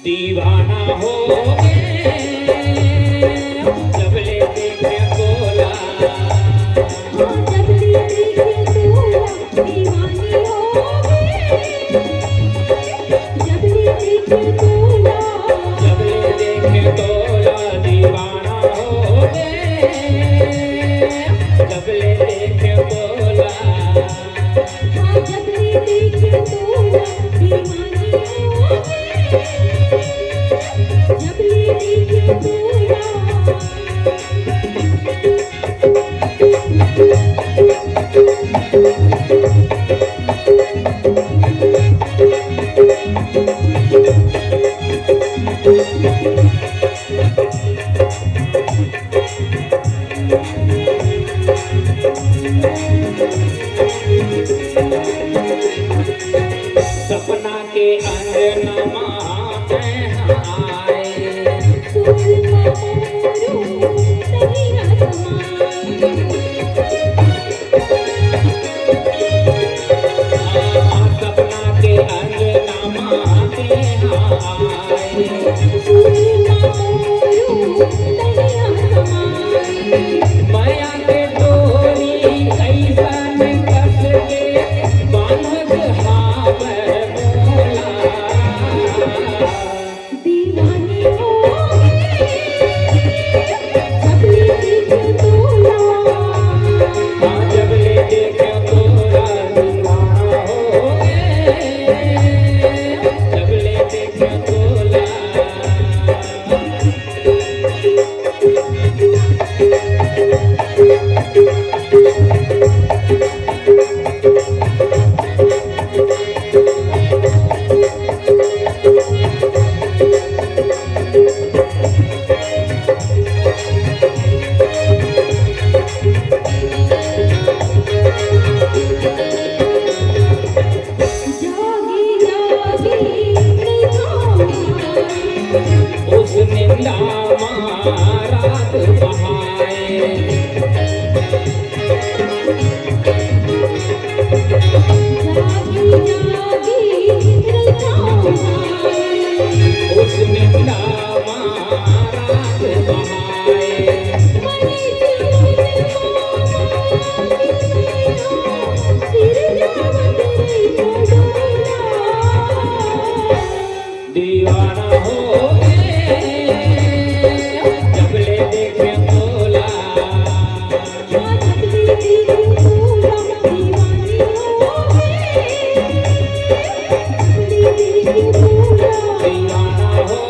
दीवाना हो जब ले देखे बोला, जब ले देखे तोला दीवानी हो जब ले देखे तोला, जब ले देखे तोला दीवाना हो जब ले देखे तोला, जब ले देखे तोला दीवानी हो जब ले देखे तोला। सपना के अंगनमा आए, सपना के अंगनमा माया के डोरी कैसन कस के बांध हावर बोला, दीवानी हो जब ले देखे तोला, जब ले देखे तोला दीवाना हो जब ले देखे तोला। जागी जागी उस निंदा रात बहाए, जागी जागी उस निंदा रात बहाए, दीवाना हो जब ले देखे तोला, जब ले देखे तोला दीवानी हो जब ले देखे तोला। दीवाना हो